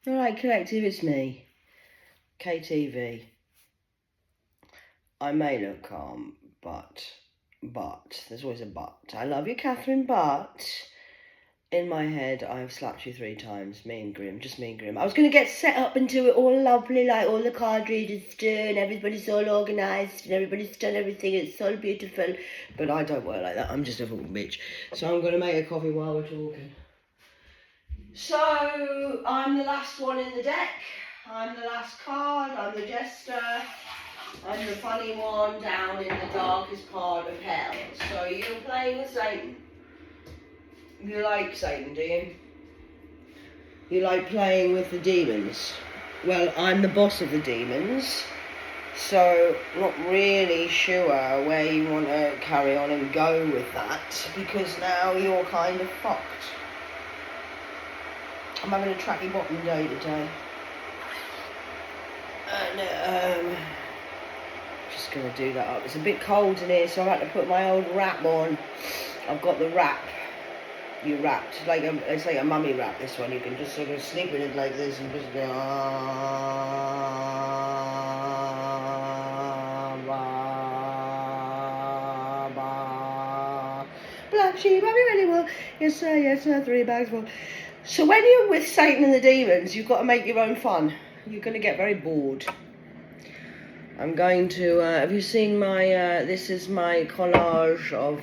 Alright, collective, it's me. KTV. I may look calm, but, there's always a but. I love you, Catherine, but in my head, I've slapped you 3 times. Me and Grim, just me and Grim. I was going to get set up and do it all lovely, like all the card readers do, and everybody's all organised, and everybody's done everything, it's so beautiful. But I don't work like that, I'm just a fucking bitch. So I'm going to make a coffee while we're talking. So, I'm the last one in the deck. I'm the last card, I'm the jester. I'm the funny one down in the darkest part of hell. So you're playing with Satan. You like Satan, do you? You like playing with the demons. Well, I'm the boss of the demons, so not really sure where you want to carry on and go with that, because now you're kind of fucked. I'm having a tracky bottom day today. And, just going to do that up. It's a bit cold in here, so I've had to put my old wrap on. I've got the wrap. You wrapped. It's like a mummy wrap, this one. You can just sort of sleep in it like this and just go... Black sheep, have you any more? Yes sir, 3 bags full. So when you're with Satan and the demons, you've got to make your own fun. You're going to get very bored. I'm going to, have you seen my, this is my collage of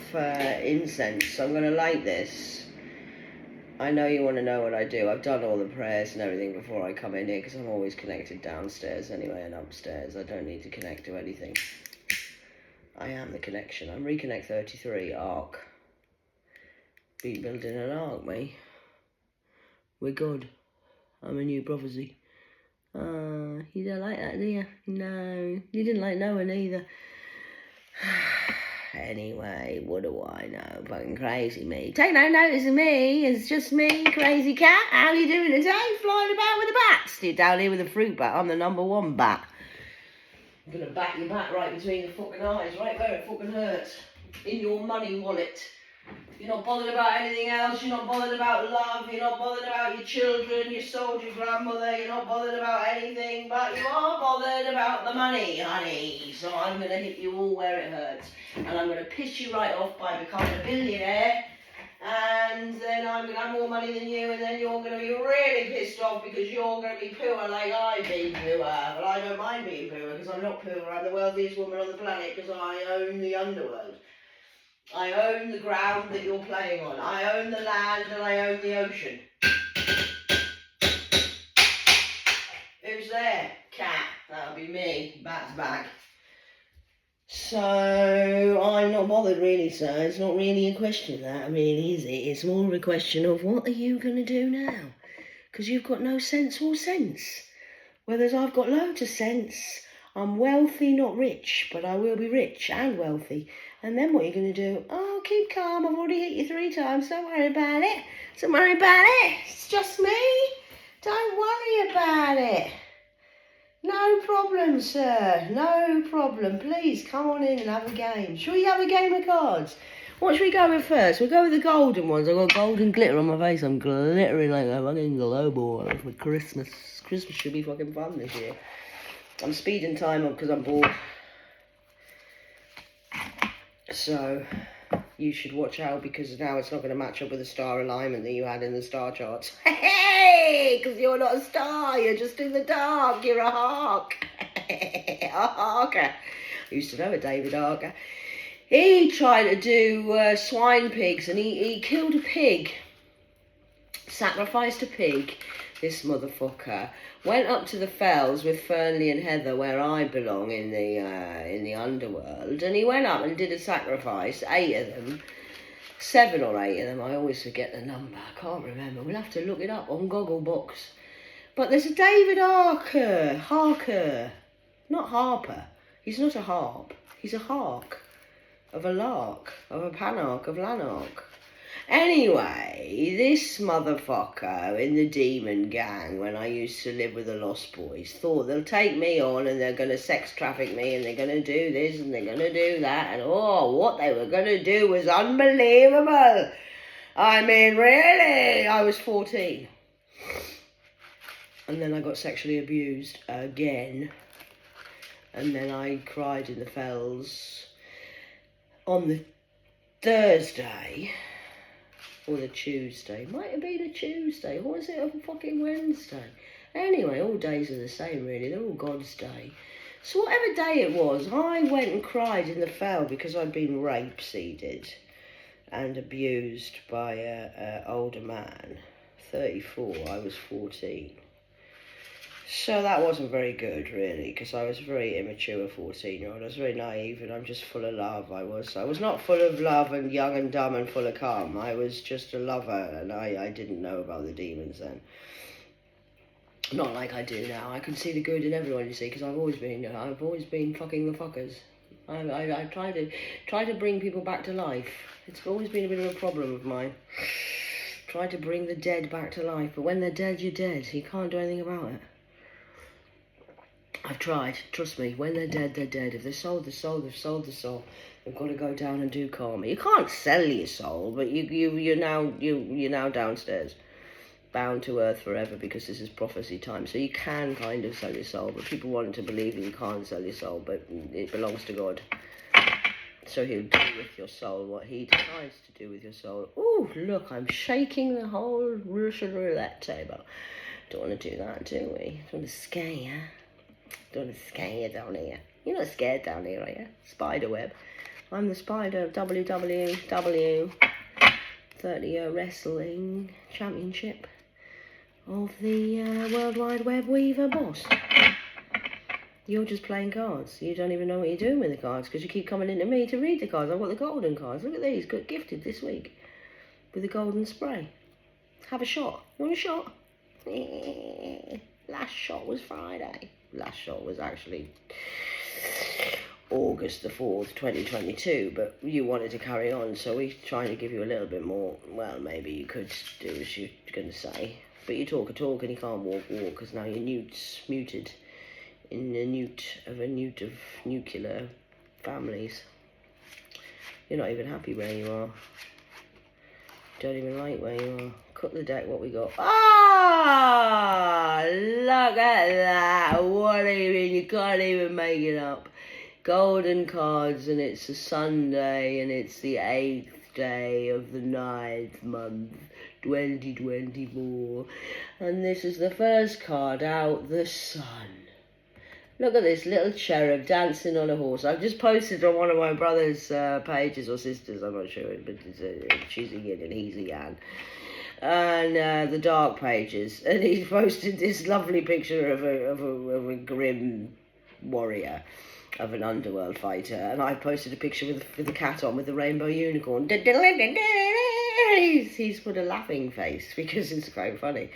incense. So I'm going to light this. I know you want to know what I do. I've done all the prayers and everything before I come in here, because I'm always connected downstairs anyway and upstairs. I don't need to connect to anything. I am the connection. I'm Reconnect 33, Ark. Been building an ark, mate. We're good. I'm a new prophecy. You don't like that, do you? No, you didn't like Noah either. Anyway, what do I know? Fucking crazy me. Take no notice of me. It's just me, crazy cat. How you doing today? Flying about with the bats. You're down here with a fruit bat. I'm the #1 bat. I'm gonna bat your bat right between the fucking eyes, right where it fucking hurts. In your money wallet. You're not bothered about anything else, you're not bothered about love, you're not bothered about your children, your soldier grandmother, you're not bothered about anything, but you are bothered about the money, honey. So I'm going to hit you all where it hurts. And I'm going to piss you right off by becoming a billionaire. And then I'm going to have more money than you, and then you're going to be really pissed off because you're going to be poor like I've been poor. But I don't mind being poor because I'm not poor, I'm the wealthiest woman on the planet because I own the underworld. I own the ground that you're playing on. I own the land and I own the ocean. Who's there? Cat. That'll be me. Bat's back. So, I'm not bothered really, sir. It's not really a question of that, really, is it? It's more of a question of what are you going to do now? Because you've got no sense or sense. Whereas I've got loads of sense. I'm wealthy, not rich, but I will be rich and wealthy. And then what are you going to do? Oh, keep calm. I've already hit you 3 times. Don't worry about it. Don't worry about it. It's just me. Don't worry about it. No problem, sir. No problem. Please, come on in and have a game. Shall we have a game of cards? What should we go with first? We'll go with the golden ones. I've got golden glitter on my face. I'm glittering like a fucking glow ball for Christmas. Christmas should be fucking fun this year. I'm speeding time up because I'm bored. So, you should watch out because now it's not going to match up with the star alignment that you had in the star charts. Hey, because you're not a star, you're just in the dark, you're a hawk. A hawker. I used to know a David Harker. He tried to do swine pigs and he killed a pig. Sacrificed a pig. This motherfucker went up to the fells with Fernley and Heather, where I belong in the underworld, and he went up and did a sacrifice. 8 of them, 7 or 8 of them. I always forget the number. I can't remember. We'll have to look it up on Gogglebox. But there's a David Harker, not Harper. He's not a harp. He's a hark of a lark, of a panarch, of Lanark. Anyway, this motherfucker in the demon gang, when I used to live with the Lost Boys, thought they'll take me on and they're going to sex traffic me and they're going to do this and they're going to do that. And oh, what they were going to do was unbelievable. I mean, really, I was 14. And then I got sexually abused again. And then I cried in the Fells on the Thursday. Or the Tuesday. Might have been a Tuesday. Or was it a fucking Wednesday? Anyway, all days are the same, really. They're all God's day. So whatever day it was, I went and cried in the Fell because I'd been rape-seeded and abused by an older man. 34, I was 14. So that wasn't very good, really, because I was a very immature 14-year-old. I was very naive, and I'm just full of love. I was not full of love and young and dumb and full of calm. I was just a lover, and I didn't know about the demons then. Not like I do now. I can see the good in everyone, you see, because I've always been fucking the fuckers. I try to bring people back to life. It's always been a bit of a problem of mine. Try to bring the dead back to life, but when they're dead, you're dead. You can't do anything about it. I've tried, trust me, when they're dead, they're dead. If they've sold the soul, they've sold the soul. They've got to go down and do karma. You can't sell your soul, but you're now downstairs, bound to earth forever, because this is prophecy time. So you can kind of sell your soul, but people want to believe that you can't sell your soul, but it belongs to God. So he'll do with your soul what he decides to do with your soul. Oh, look, I'm shaking the whole Russian roulette table. Don't want to do that, do we? Don't want to scare you. Don't want to scare you down here. You're not scared down here, are you? Spiderweb. I'm the spider of WWW 30-year wrestling championship of the World Wide Web Weaver boss. You're just playing cards. You don't even know what you're doing with the cards because you keep coming into me to read the cards. I've got the golden cards. Look at these. Got gifted this week with the golden spray. Have a shot. You want a shot? Last shot was Friday. Last shot was actually August the 4th, 2022, but you wanted to carry on, so we're trying to give you a little bit more. Well, maybe you could do as you're going to say, but you talk a talk and you can't walk because now you're muted in a newt of nuclear families. You're not even happy where you are. Don't even like where you are. Cut the deck, what we got. Ah, look at that. What do you mean? You can't even make it up. Golden cards, and it's a Sunday, and it's the 8th day of the 9th month, 2024. And this is the first card out, the sun. Look at this little cherub dancing on a horse. I've just posted on one of my brother's pages, or sisters, I'm not sure, but she's a yin and he's a yang. And the dark pages. And he's posted this lovely picture of a grim warrior, of an underworld fighter. And I posted a picture with the cat on with the rainbow unicorn. He's put a laughing face because it's quite funny.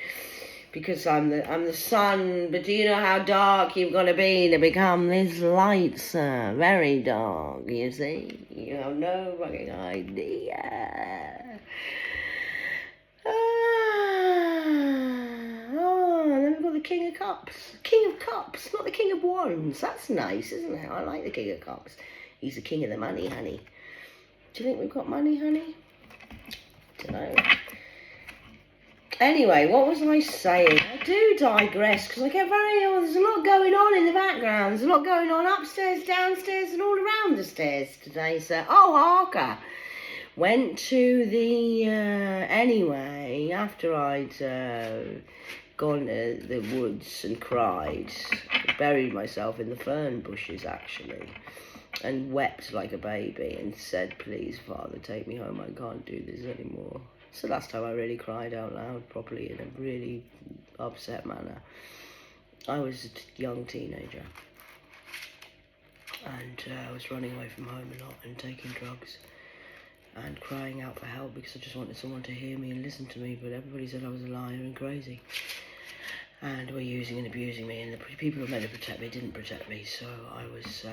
Because I'm the sun, but do you know how dark you've got to be to become this light, sir? Very dark, you see. You have no fucking idea. And then we've got the King of Cups. King of Cups, not the King of Wands. That's nice, isn't it? I like the King of Cups. He's the king of the money, honey. Do you think we've got money, honey? Don't know. Anyway, what was I saying? I do digress because I get there's a lot going on in the background. There's a lot going on upstairs, downstairs, and all around the stairs today. So, Harker went to the, anyway, after I'd gone to the woods and cried, buried myself in the fern bushes, actually, and wept like a baby and said, please, Father, take me home. I can't do this anymore. It's the last time I really cried out loud properly in a really upset manner. I was a young teenager, and I was running away from home a lot and taking drugs and crying out for help because I just wanted someone to hear me and listen to me, but everybody said I was a liar and crazy and were using and abusing me, and the people who were meant to protect me didn't protect me, so I was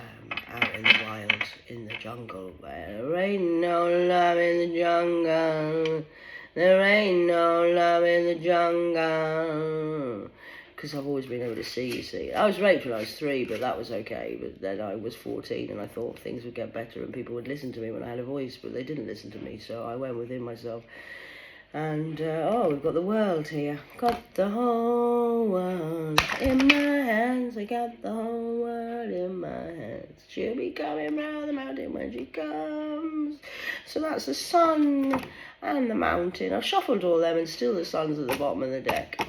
out in the wild, in the jungle, where there ain't no love in the jungle. There ain't no love in the jungle. Because I've always been able to see, you see. I was raped when I was 3, but that was okay. But then I was 14 and I thought things would get better and people would listen to me when I had a voice, but they didn't listen to me. So I went within myself And, oh, we've got the world here. Got the whole world in my hands. I got the whole world in my hands. She'll be coming round the mountain when she comes. So that's the sun and the mountain. I've shuffled all them and still the sun's at the bottom of the deck.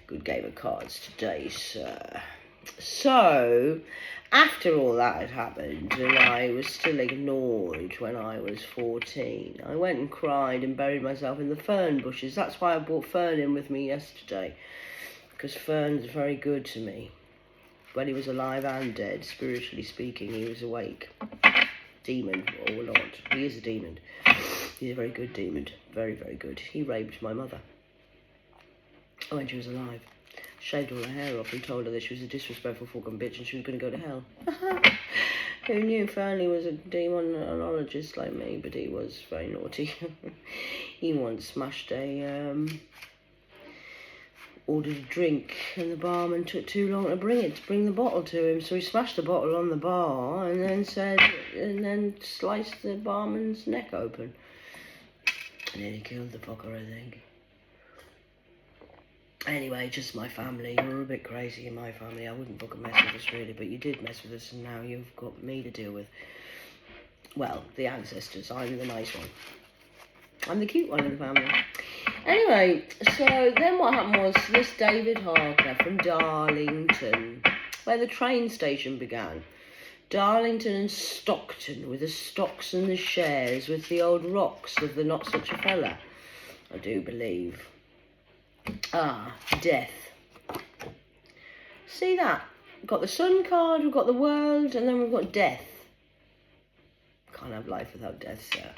Good game of cards today, sir. So, after all that had happened, and I was still ignored when I was 14, I went and cried and buried myself in the fern bushes. That's why I brought Fern in with me yesterday, because Fern's very good to me. When he was alive and dead, spiritually speaking, he was awake. Demon or not, he is a demon. He's a very good demon, very, very good. He raped my mother when she was alive. Shaved all her hair off and told her that she was a disrespectful fucking bitch and she was going to go to hell. Who knew Fernley was a demonologist like me, but he was very naughty. He once smashed ordered a drink and the barman took too long to bring the bottle to him, so he smashed the bottle on the bar and then sliced the barman's neck open. And then he killed the fucker, I think. Anyway, just my family. You're a bit crazy in my family. I wouldn't fucking mess with us really, but you did mess with us and now you've got me to deal with. Well, the ancestors. I'm the nice one. I'm the cute one in the family. Anyway, so then what happened was this David Harker from Darlington, where the train station began. Darlington and Stockton, with the stocks and the shares, with the old rocks of the Not Such a Fella, I do believe. Ah, death. See that? We've got the sun card, we've got the world, and then we've got death. Can't have life without death, sir.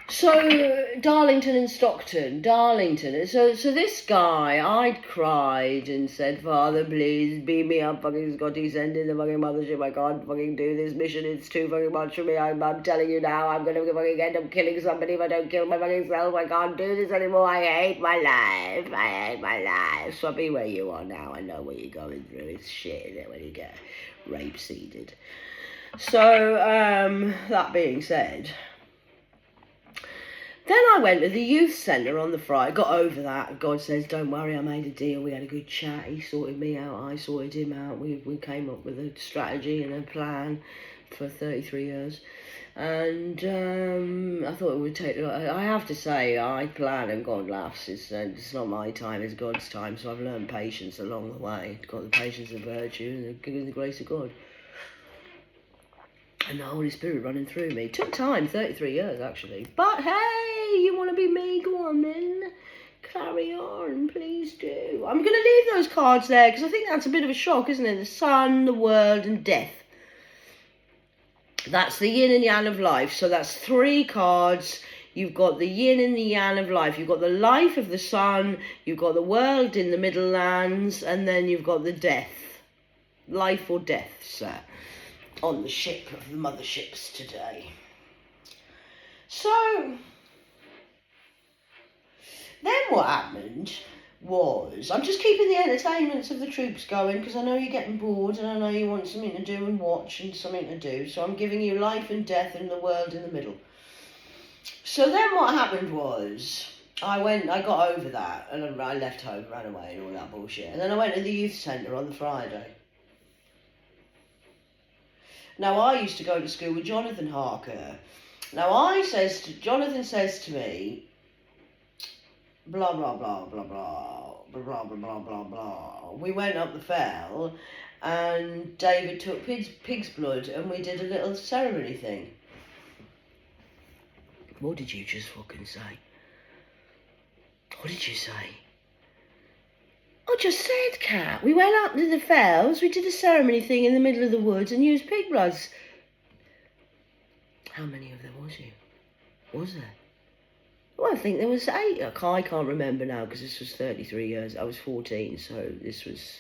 So, Darlington and Stockton. Darlington. So this guy, I'd cried and said, Father, please beam me up, fucking Scotty, send in the fucking mothership. I can't fucking do this mission. It's too fucking much for me. I'm telling you now, I'm going to fucking end up killing somebody if I don't kill my fucking self. I can't do this anymore. I hate my life. I hate my life. So be where you are now. I know what you're going through. It's shit, isn't it, when you get rape-seeded. So, that being said, then I went to the youth centre on the Friday. Got over that. God says, don't worry, I made a deal. We had a good chat. He sorted me out. I sorted him out. We came up with a strategy and a plan for 33 years. And I thought it would take... I have to say, I plan and God laughs. It's not my time, it's God's time. So I've learned patience along the way. Got the patience and virtue and the grace of God. And the Holy Spirit running through me. It took time, 33 years actually. But hey, you want to be me? Go on then. Carry on, please do. I'm going to leave those cards there because I think that's a bit of a shock, isn't it? The sun, the world and death. That's the yin and yang of life. So that's 3 cards. You've got the yin and the yang of life. You've got the life of the sun. You've got the world in the middle lands. And then you've got the death. Life or death, sir. On the ship of the motherships today. So, then what happened was, I'm just keeping the entertainments of the troops going because I know you're getting bored and I know you want something to do and watch and something to do. So I'm giving you life and death and the world in the middle. So then what happened was, I got over that and I left home, ran away and all that bullshit. And then I went to the youth centre on the Friday. Now, I used to go to school with Jonathan Harker. Now, Jonathan says to me, blah, blah, blah, blah, blah, blah, blah, blah, blah, blah. We went up the fell, and David took pig's blood, and we did a little ceremony thing. What did you just fucking say? What did you say? I just said, Cat. We went up to the fells, we did a ceremony thing in the middle of the woods and used pig bloods. How many of them was there? Well, I think there was 8. I can't remember now because this was 33 years. I was 14, so this was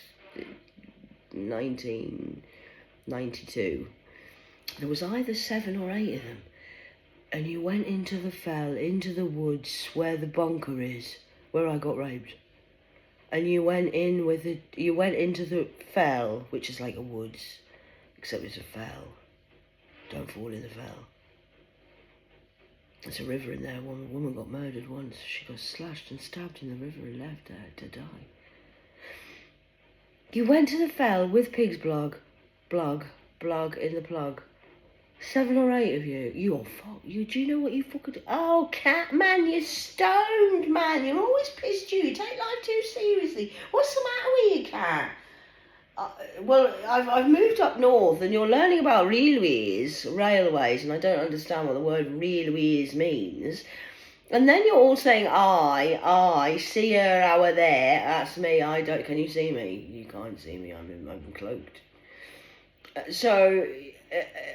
1992. There was either 7 or 8 of them. And you went into the fell, into the woods where the bunker is, where I got raped. And you went into the fell, which is like a woods, except it's a fell. Don't fall in the fell. There's a river in there. One woman got murdered once. She got slashed and stabbed in the river and left there to die. You went to the fell with pig's blug in the plug. 7 or 8 of you. You're fuck. Do you know what you fucking do? Oh, cat man, you're stoned, man. You're always pissed. You take life too seriously. What's the matter with you, cat? Well, I've moved up north, and you're learning about railways, and I don't understand what the word railways means. And then you're all saying, I see her over there. That's me. I don't. Can you see me? You can't see me. I'm cloaked.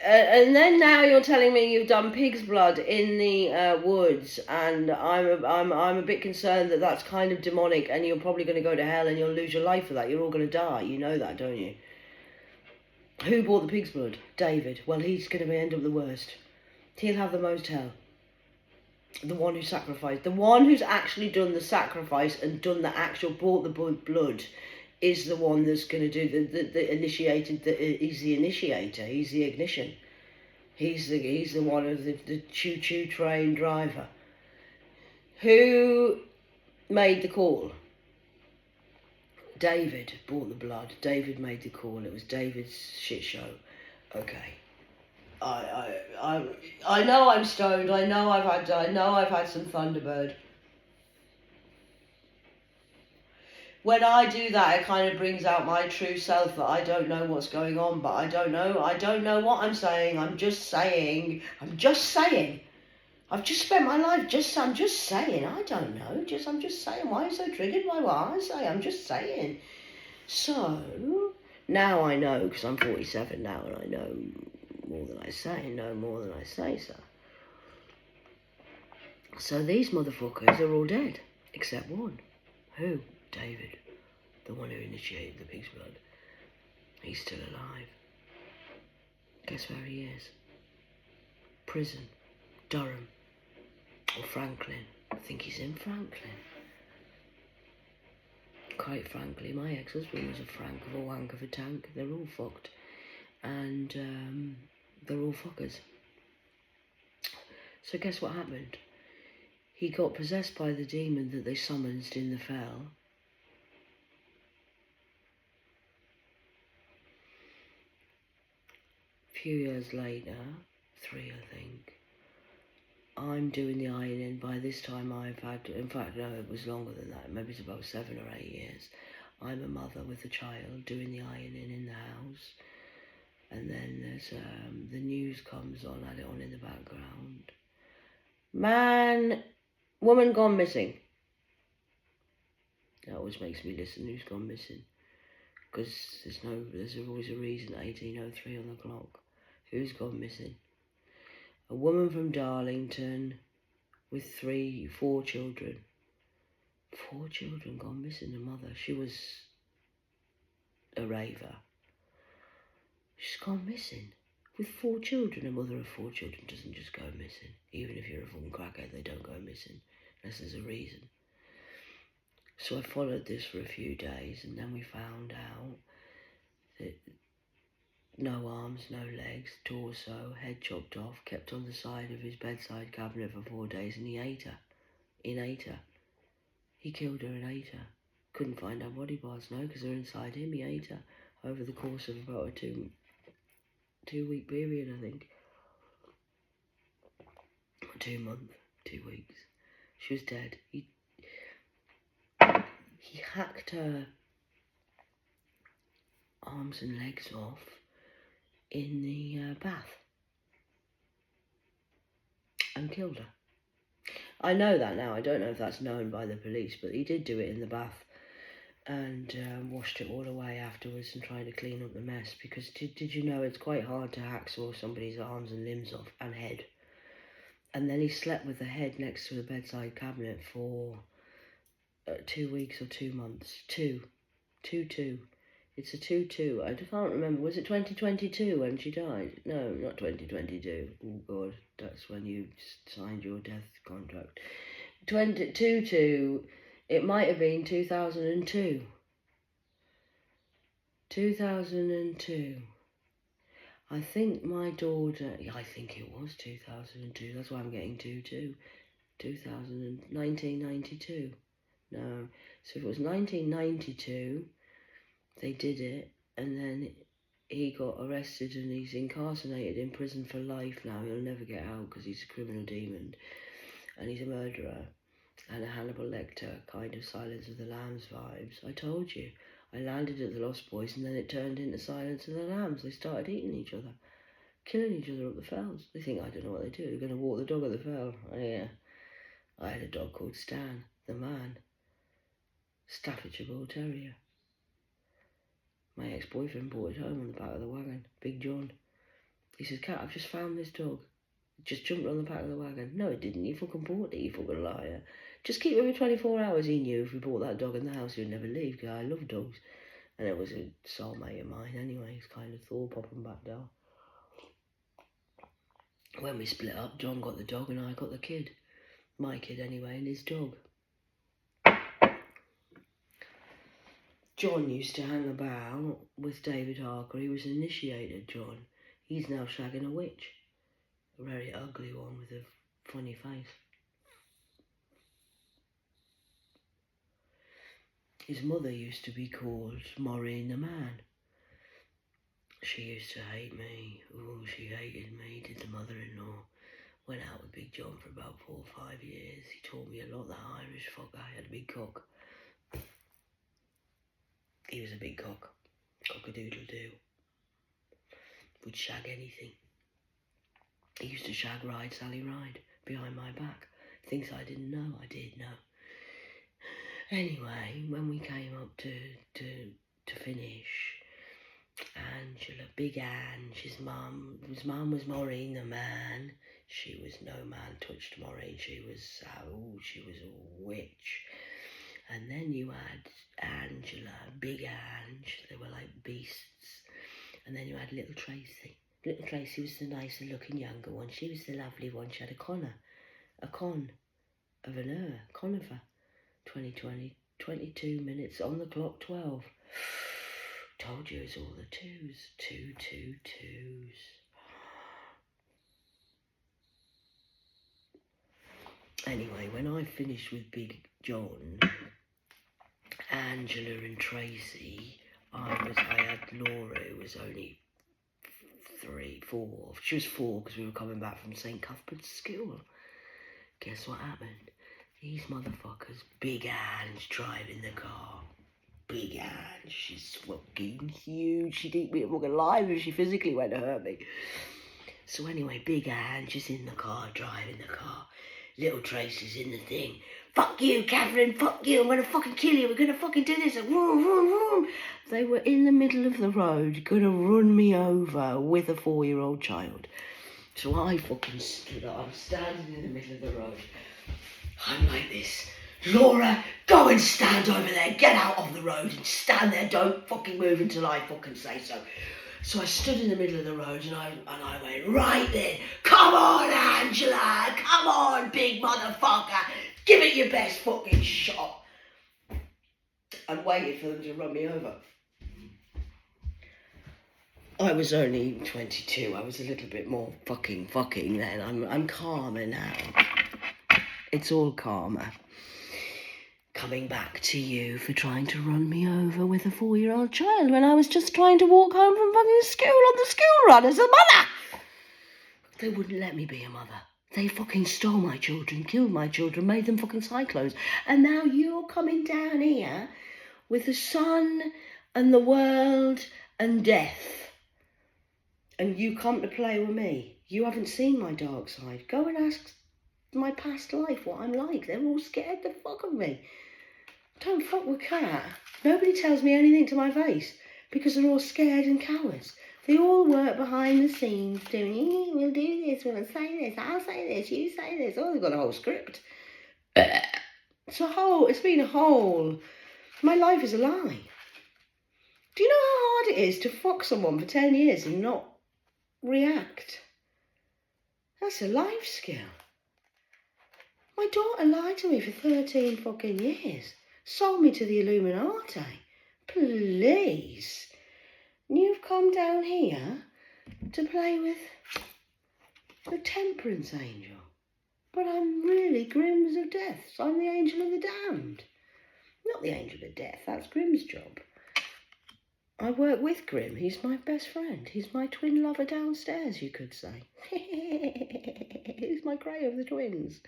And then now you're telling me you've done pig's blood in the woods, and I'm a bit concerned that that's kind of demonic, and you're probably going to go to hell, and you'll lose your life for that. You're all going to die. You know that, don't you? Who bought the pig's blood? David. Well, he's going to end up the worst. He'll have the most hell. The one who sacrificed, the one who's actually done the sacrifice and done the actual bought the blood, is the one that's going to do the initiated. He's the initiator. He's the ignition. He's the one of the choo-choo train driver. Who made the call? David bought the blood. David made the call. It was David's shit show. Okay. I know I'm stoned. I know I've had some Thunderbird. When I do that, it kind of brings out my true self, that I don't know what's going on, but I don't know what I'm saying. I'm just saying. I've just spent my life I'm just saying. I don't know. I'm just saying. Why are you so triggered by what I say? I'm just saying. So, now I know, because I'm 47 now, and I know more than I say, so. So these motherfuckers are all dead, except one. Who? David, the one who initiated the pig's blood. He's still alive. Guess where he is? Prison. Durham. Or Franklin. I think he's in Franklin. Quite frankly, my ex-husband was a frank of a wank of a tank. They're all fucked. And they're all fuckers. So guess what happened? He got possessed by the demon that they summoned in the fell. A few years later, 3 I think, I'm doing the ironing. By this time I've had, in fact no, it was longer than that, maybe it's about 7 or 8 years. I'm a mother with a child doing the ironing in the house. And then there's, the news comes on, I had it on in the background. Woman gone missing. That always makes me listen, who's gone missing. Because there's always a reason, 18:03 on the clock. Who's gone missing? A woman from Darlington with 4 children. 4 children gone missing, the mother. She was a raver. She's gone missing. With 4 children. A mother of 4 children doesn't just go missing. Even if you're a fucking crackhead, they don't go missing. Unless there's a reason. So I followed this for a few days, and then we found out that no arms, no legs, torso, head chopped off, kept on the side of his bedside cabinet for 4 days, and he ate her. He killed her and ate her. Couldn't find her body parts, no, because they're inside him. He ate her over the course of about a 2-week period, I think. 2 months, 2 weeks. She was dead. He hacked her arms and legs off in the bath and killed her. I know that now. I don't know if that's known by the police, but he did do it in the bath and washed it all away afterwards and tried to clean up the mess, because did you know it's quite hard to hacksaw somebody's arms and limbs off and head. And then he slept with the head next to the bedside cabinet for 2 weeks or 2 months. 2. It's a 2-2. I can't remember. Was it 2022 when she died? No, not 2022. Oh, God. That's when you signed your death contract. 2-2. It might have been 2002. 2002. I think my daughter, I think it was 2002, that's why I'm getting 1992. No, so if it was 1992, they did it, and then he got arrested and he's incarcerated in prison for life now. He'll never get out because he's a criminal demon, and he's a murderer, and a Hannibal Lecter kind of Silence of the Lambs vibes. I told you. I landed at the Lost Boys and then it turned into Silence of the Lambs. They started eating each other, killing each other up the fells. They think I don't know what they do. They're going to walk the dog up the fell. Oh, yeah. I had a dog called Stan, the man. Staffordshire Bull Terrier. My ex-boyfriend brought it home on the back of the wagon. Big John. He says, Cat, I've just found this dog. It just jumped on the back of the wagon. No, it didn't. You fucking bought it, you fucking liar. Just keep it for 24 hours. He knew if we bought that dog in the house, he'd never leave, because I love dogs. And it was a soulmate of mine anyway. He's kind of Thor popping back down. When we split up, John got the dog and I got the kid. My kid anyway, and his dog. John used to hang about with David Harker. He was initiated, John. He's now shagging a witch. A very ugly one with a funny face. His mother used to be called Maureen the Man. She used to hate me. Oh, she hated me, did the mother-in-law. Went out with Big John for about 4 or 5 years. He taught me a lot, that Irish fucker. He had a big cock. He was a big cock. Cock-a-doodle-doo. Would shag anything. He used to shag ride Sally Ride behind my back. Things I didn't know, I did know. Anyway, when we came up to finish, Angela, Big Ange, his mum was Maureen the Man. She was no man touched Maureen. She was a witch. And then you had Angela, Big Ange. They were like beasts. And then you had Little Tracy. Little Tracy was the nicer looking younger one. She was the lovely one. She had a con of an conifer. 2020, 22 minutes on the clock, 12. Told you it's all the twos. 222s. Anyway, when I finished with Big John, Angela and Tracy, I had Laura, who was only 3, 4. She was 4 because we were coming back from St. Cuthbert's school. Guess what happened? These motherfuckers, Big Ange driving the car. Big Ange, she's fucking huge. She'd eat me fucking alive if she physically went to hurt me. So anyway, Big Ange is in the car, driving the car. Little Tracy's in the thing. Fuck you, Catherine, fuck you, I'm gonna fucking kill you, we're gonna fucking do this. And vroom, vroom, vroom. They were in the middle of the road, gonna run me over with a 4-year-old child. So I fucking stood up, I'm standing in the middle of the road. I'm like this. Laura, go and stand over there, get out of the road and stand there, don't fucking move until I fucking say so. So I stood in the middle of the road and I went, right then, come on Angela, come on big motherfucker, give it your best fucking shot. And waited for them to run me over. I was only 22, I was a little bit more fucking then. I'm calmer now. It's all karma. Coming back to you for trying to run me over with a 4-year-old child when I was just trying to walk home from fucking school on the school run as a mother. They wouldn't let me be a mother. They fucking stole my children, killed my children, made them fucking cyclones. And now you're coming down here with the sun and the world and death. And you come to play with me. You haven't seen my dark side. Go and ask my past life what I'm like. They're all scared the fuck of me. Don't fuck with Cat. Nobody tells me anything to my face because they're all scared and cowards. They all work behind the scenes doing, we'll do this, we'll say this, I'll say this, you say this. Oh, they've got a whole script. It's been a whole, my life is a lie. Do you know how hard it is to fuck someone for 10 years and not react? That's a life skill. My daughter lied to me for 13 fucking years. Sold me to the Illuminati. Please. You've come down here to play with the temperance angel. But I'm really Grimm's of death. I'm the angel of the damned. Not the angel of death, that's Grimm's job. I work with Grimm. He's my best friend. He's my twin lover downstairs, you could say. He's my grey of the twins.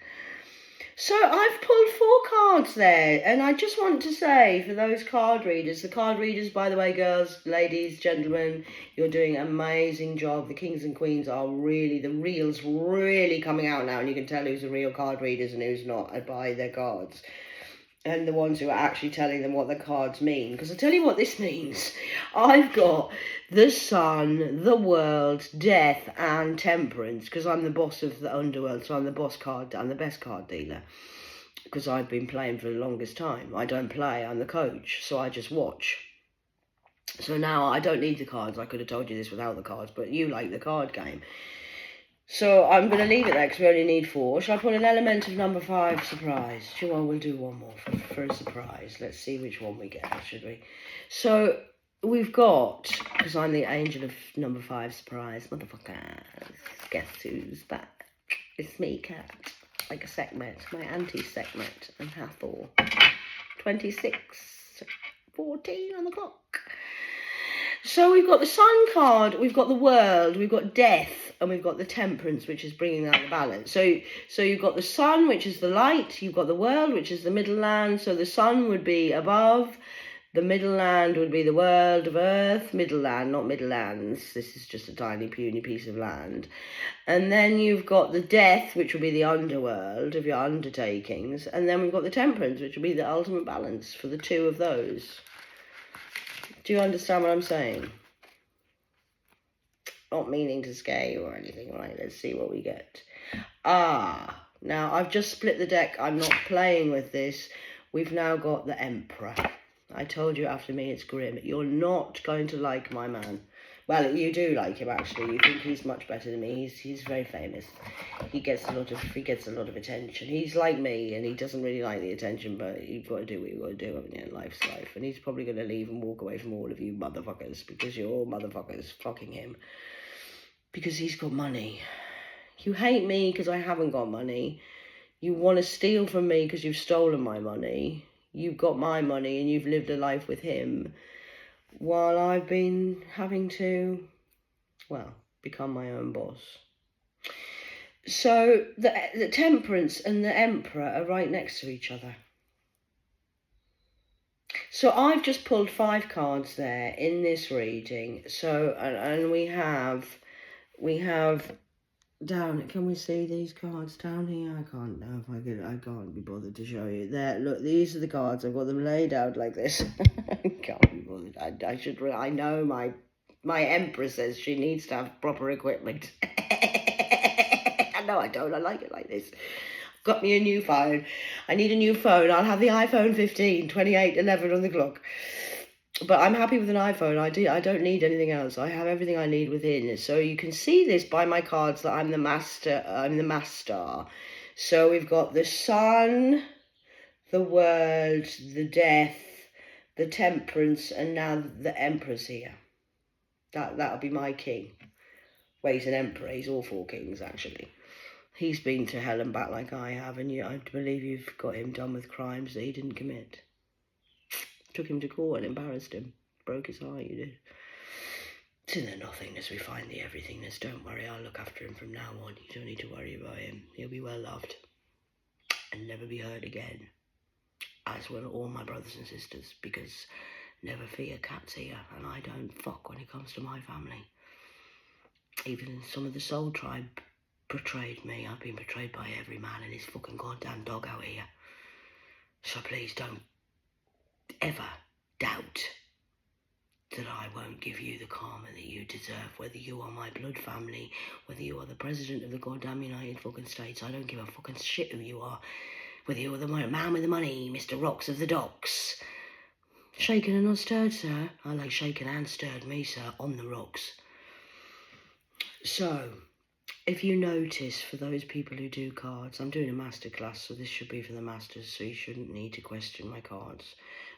So I've pulled 4 cards there, and I just want to say for those card readers, the card readers, by the way, girls, ladies, gentlemen, you're doing an amazing job. The kings and queens are really, the reel's really coming out now, and you can tell who's a real card readers and who's not by their cards. And the ones who are actually telling them what the cards mean. Because I'll tell you what this means. I've got the sun, the world, death, and temperance. Because I'm the boss of the underworld, so I'm the boss card. I'm the best card dealer. Because I've been playing for the longest time. I don't play, I'm the coach, so I just watch. So now I don't need the cards. I could have told you this without the cards, but you like the card game. So I'm going to leave it there because we only need 4. Shall I put an element of number 5 surprise? Sure, we'll do one more for a surprise. Let's see which one we get, should we? So we've got, because I'm the angel of number 5 surprise, motherfuckers. Guess who's back? It's me, Cat. Like a Sekhmet, my anti-Sekhmet and Hathor. 26:14 on the clock. So we've got the sun card, we've got the world, we've got death, and we've got the temperance, which is bringing out the balance. So you've got the sun, which is the light, you've got the world, which is the middle land. So the sun would be above, the middle land would be the world of earth, middle land, not middle lands. This is just a tiny, puny piece of land. And then you've got the death, which will be the underworld of your undertakings. And then we've got the temperance, which will be the ultimate balance for the 2 of those. Do you understand what I'm saying? Not meaning to scare you or anything, right? Let's see what we get. Now I've just split the deck. I'm not playing with this. We've now got the Emperor. I told you after me it's Grimm. You're not going to like my man. Well, you do like him, actually. You think he's much better than me. He's very famous. He gets a lot of attention. He's like me, and he doesn't really like the attention, but you've got to do what you've got to do, haven't you? Life's life. And he's probably going to leave and walk away from all of you motherfuckers, because you're all motherfuckers fucking him. Because he's got money. You hate me because I haven't got money. You want to steal from me because you've stolen my money. You've got my money and you've lived a life with him, while I've been having to, well, become my own boss. So the temperance and the emperor are right next to each other. So I've just pulled 5 cards there in this reading. So, and we have down, can we see these cards down here? I can't know if I can't be bothered to show you. There, look, these are the cards. I've got them laid out like this. I can't be bothered. I know my emperor says she needs to have proper equipment. No, I don't. I like it like this. Got me a new phone. I need a new phone. I'll have the iPhone 15, 2811 on the clock. But I'm happy with an iPhone. I don't need anything else. I have everything I need within. So you can see this by my cards that I'm the master. I'm the master. So we've got the sun, the world, the death, the temperance, and now the emperor's here. That'll be my king. Well, he's an emperor. He's all 4 kings, actually. He's been to hell and back like I have, and I believe you've got him done with crimes that he didn't commit. Took him to court and embarrassed him. Broke his heart, you did. It's in the nothingness we find the everythingness. Don't worry, I'll look after him from now on. You don't need to worry about him. He'll be well loved and never be hurt again. As will all my brothers and sisters, because never fear, Cat's here, and I don't fuck when it comes to my family. Even some of the soul tribe betrayed me. I've been betrayed by every man and his fucking goddamn dog out here. So please don't ever doubt that I won't give you the karma that you deserve, whether you are my blood family, whether you are the president of the goddamn United fucking States. I don't give a fucking shit who you are, whether you're the man with the money, Mr. Rocks of the docks. Shaken and not stirred, sir. I like shaken and stirred me, sir, on the rocks. So, if you notice, for those people who do cards, I'm doing a masterclass, so this should be for the masters, so you shouldn't need to question my cards.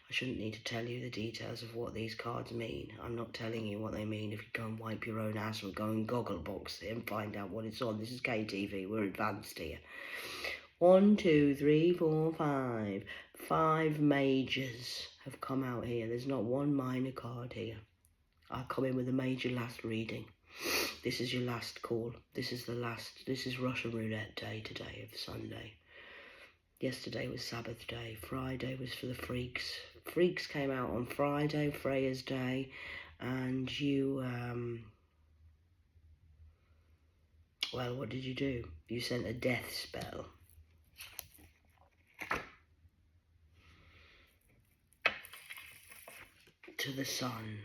I shouldn't need to tell you the details of what these cards mean. I'm not telling you what they mean. If you go and wipe your own ass or go and Gogglebox it and find out what it's on. This is KTV. We're advanced here. 1, 2, 3, 4, 5. 5 majors have come out here. There's not one minor card here. I'll come in with a major last reading. This is your last call. This is Russian roulette day today of Sunday. Yesterday was Sabbath day. Friday was for the freaks. Freaks came out on Friday, Freya's day, and you, well, what did you do? You sent a death spell. To the sun.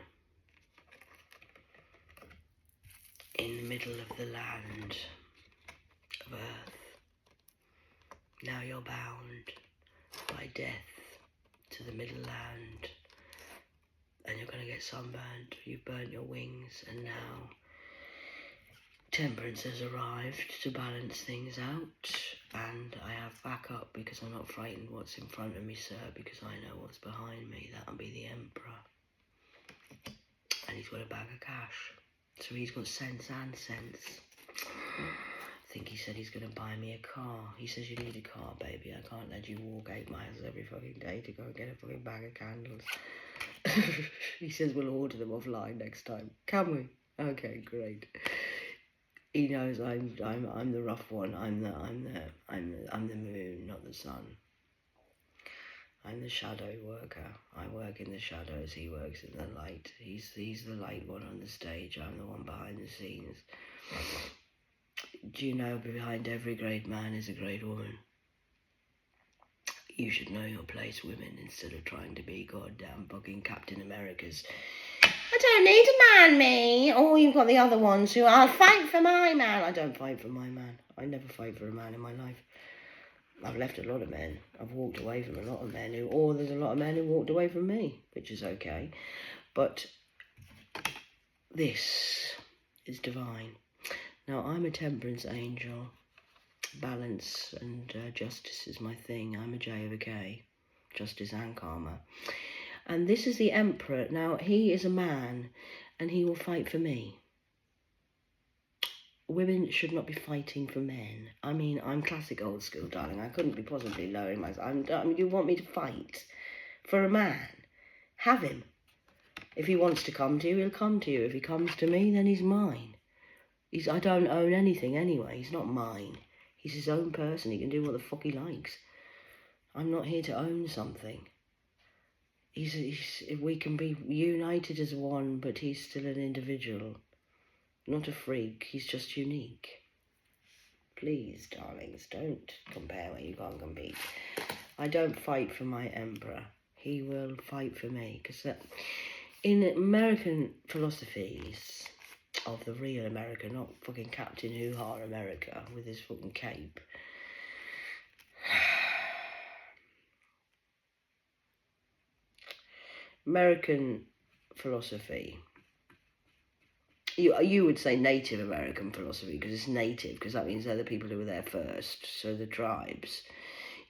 In the middle of the land of Earth. Now you're bound by death to the middle land, and you're going to get sunburned. You've burnt your wings, and now temperance has arrived to balance things out, and I have backup because I'm not frightened what's in front of me, sir, because I know what's behind me. That'll be the Emperor, and he's got a bag of cash, so he's got sense and sense. I think he said he's going to buy me a car. He says, you need a car, baby. I can't let you walk 8 miles every fucking day to go and get a fucking bag of candles. He says we'll order them offline next time. Can we? Okay, great. He knows I'm the rough one. I'm the moon, not the sun. I'm the shadow worker. I work in the shadows. He works in the light. He's the light one on the stage. I'm the one behind the scenes. Do you know behind every great man is a great woman? You should know your place, women, instead of trying to be goddamn fucking Captain America's. I don't need a man, me. Oh, you've got the other ones who I'll fight for my man. I don't fight for my man. I never fight for a man in my life. I've left a lot of men. I've walked away from a lot of men or there's a lot of men who walked away from me, which is okay. But this is divine. Now, I'm a temperance angel. Balance and justice is my thing. I'm a J of a K. Justice and karma. And this is the Emperor. Now, he is a man, and he will fight for me. Women should not be fighting for men. I mean, I'm classic old school, darling. I couldn't be possibly lowering myself. I mean, you want me to fight for a man? Have him. If he wants to come to you, he'll come to you. If he comes to me, then he's mine. I don't own anything anyway. He's not mine. He's his own person. He can do what the fuck he likes. I'm not here to own something. We can be united as one, but he's still an individual. Not a freak. He's just unique. Please, darlings, don't compare when you can't compete. I don't fight for my Emperor. He will fight for me. Because in American philosophies of the real America, not fucking Captain Hoo-Ha America with his fucking cape. American philosophy. You would say Native American philosophy because it's native, because that means they're the people who were there first. So the tribes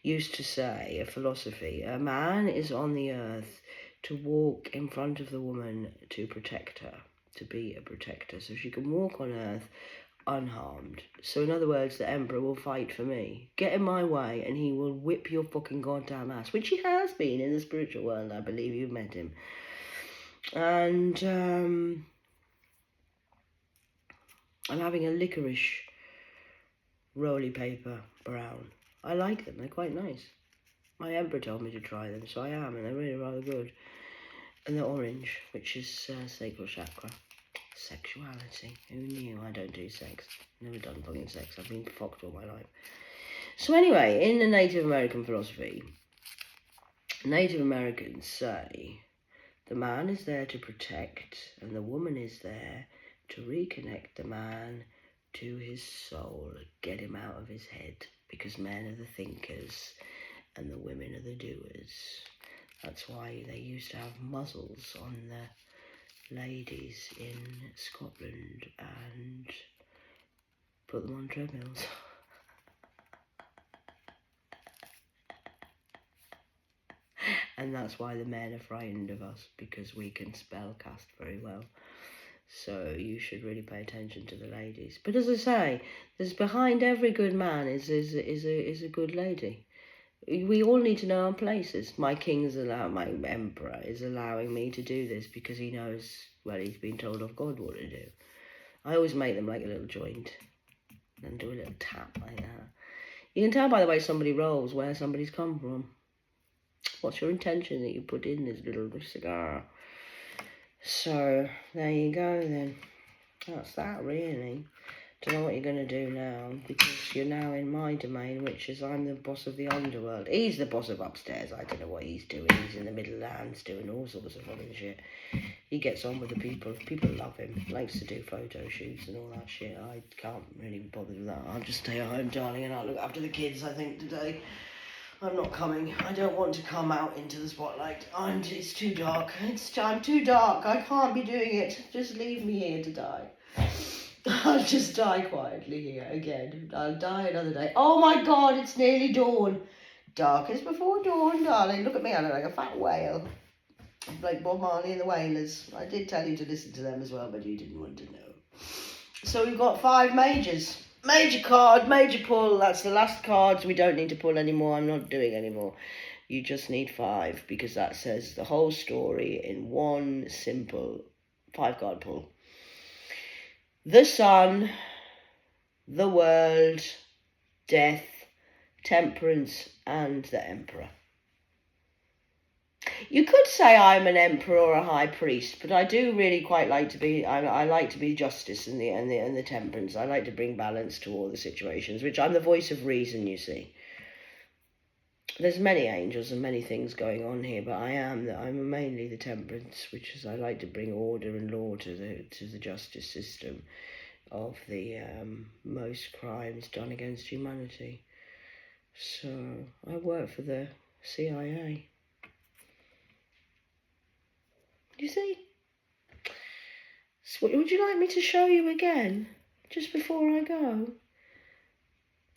used to say a philosophy. A man is on the earth to walk in front of the woman to protect her. To be a protector, so she can walk on earth unharmed. So in other words, the Emperor will fight for me. Get in my way and he will whip your fucking goddamn ass, which he has been in the spiritual world. I believe you've met him. And I'm having a licorice roly paper brown. I like them, they're quite nice. My Emperor told me to try them, so I am, and they're really rather good. And the orange, which is sacral chakra. Sexuality. Who knew? I don't do sex. Never done fucking sex. I've been fucked all my life. So anyway, in the Native American philosophy, Native Americans say the man is there to protect and the woman is there to reconnect the man to his soul, get him out of his head, because men are the thinkers and the women are the doers. That's why they used to have muzzles on the ladies in Scotland and put them on treadmills. And that's why the men are frightened of us, because we can spell cast very well. So you should really pay attention to the ladies. But as I say, there's behind every good man is a good lady. We all need to know our places. My emperor is allowing me to do this because he knows, well, he's been told of God what to do. I always make them like a little joint and do a little tap like that. You can tell by the way somebody rolls where somebody's come from. What's your intention that you put in this little cigar? So, there you go then. That's that really. Don't know what you're going to do now, because you're now in my domain, which is I'm the boss of the underworld. He's the boss of upstairs. I don't know what he's doing. He's in the middle lands doing all sorts of fucking shit. He gets on with the people. People love him. He likes to do photo shoots and all that shit. I can't really be bothered with that. I'll just stay at home, darling, and I'll look after the kids, I think, today. I'm not coming. I don't want to come out into the spotlight. It's too dark. I'm too dark. I can't be doing it. Just leave me here to die. I'll just die quietly here again. I'll die another day. Oh my God, it's nearly dawn. Dark as before dawn, darling. Look at me, I look like a fat whale. Like Bob Marley and the Wailers. I did tell you to listen to them as well, but you didn't want to know. So we've got 5 majors. Major card, major pull. That's the last cards. We don't need to pull anymore. I'm not doing anymore. You just need 5, because that says the whole story in one simple 5-card pull. The sun, the world, death, temperance, and the emperor. You could say I'm an emperor or a high priest, but I do really quite like to be. I like to be justice and the temperance. I like to bring balance to all the situations, which I'm the voice of reason. You see, there's many angels and many things going on here, but I'm mainly the temperance, which is I like to bring order and law to the justice system of the most crimes done against humanity. So I work for the CIA. You see? So would you like me to show you again, just before I go?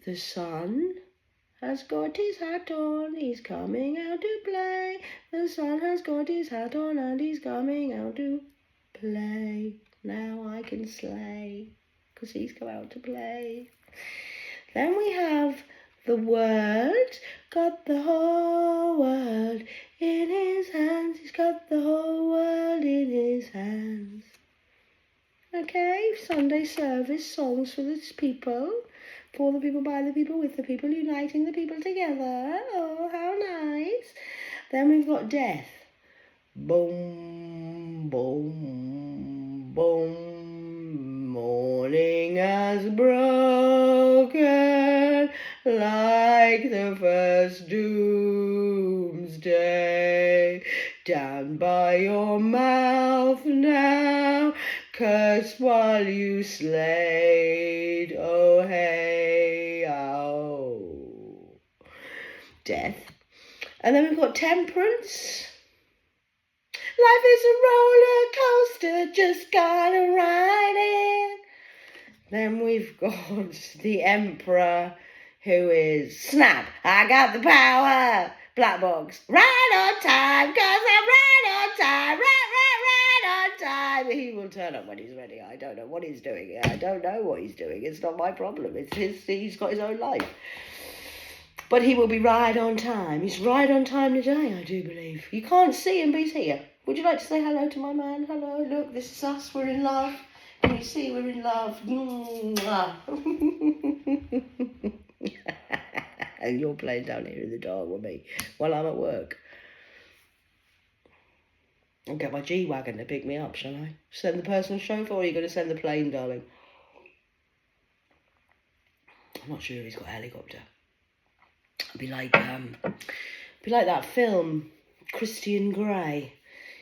The sun has got his hat on, he's coming out to play. The sun has got his hat on and he's coming out to play. Now I can slay, 'cause he's come out to play. Then we have the world, got the whole world in his hands. He's got the whole world in his hands. Okay, Sunday service songs for the people, for the people, by the people, with the people, uniting the people together. Oh, how nice. Then we've got death. Boom, boom, boom. Morning has broken like the first doomsday. Down by your mouth now, curse while you slayed. Oh, hey, oh. Death. And then we've got temperance. Life is a roller coaster, just gotta ride it. Then we've got the emperor, who is snap. I got the power. Black box. Right on time, 'cause I'm right on time. Right on time. He will turn up when he's ready. I don't know what he's doing. I don't know what he's doing. It's not my problem. He's got his own life. But he will be right on time. He's right on time today, I do believe. You can't see him, but he's here. Would you like to say hello to my man? Hello, look, this is us. We're in love. Can you see we're in love? And you're playing down here in the dark with me while I'm at work. I'll get my G-Wagon to pick me up, shall I? Send the personal chauffeur, or are you going to send the plane, darling? I'm not sure if he's got a helicopter. It'd be like that film, Christian Grey.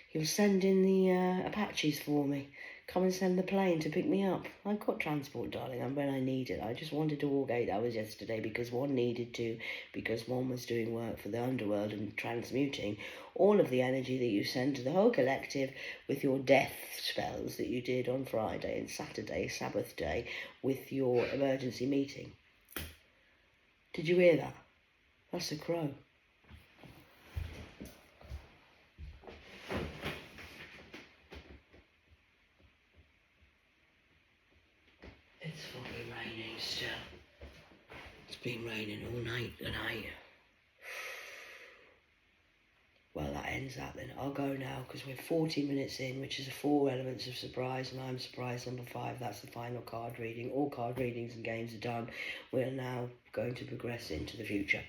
He'll send in the Apaches for me. Come and send the plane to pick me up. I've got transport, darling, and when I need it. I just wanted to walk 8 hours yesterday because one needed to, because one was doing work for the underworld and transmuting all of the energy that you send to the whole collective with your death spells that you did on Friday and Saturday, Sabbath day, with your emergency meeting. Did you hear that? That's a crow. It's fucking raining still. It's been raining all night tonight. Well, that ends that then. I'll go now because we're 40 minutes in, which is 4 elements of surprise, and I'm surprise number 5. That's the final card reading. All card readings and games are done. We're now going to progress into the future.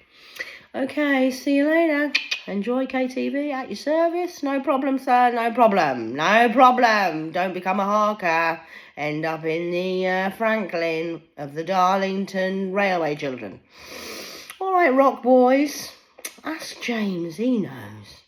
Okay, see you later. Enjoy KTV at your service. No problem, sir. No problem. No problem. Don't become a harker. End up in the Franklin of the Darlington Railway children. All right, rock boys. Ask James. He knows.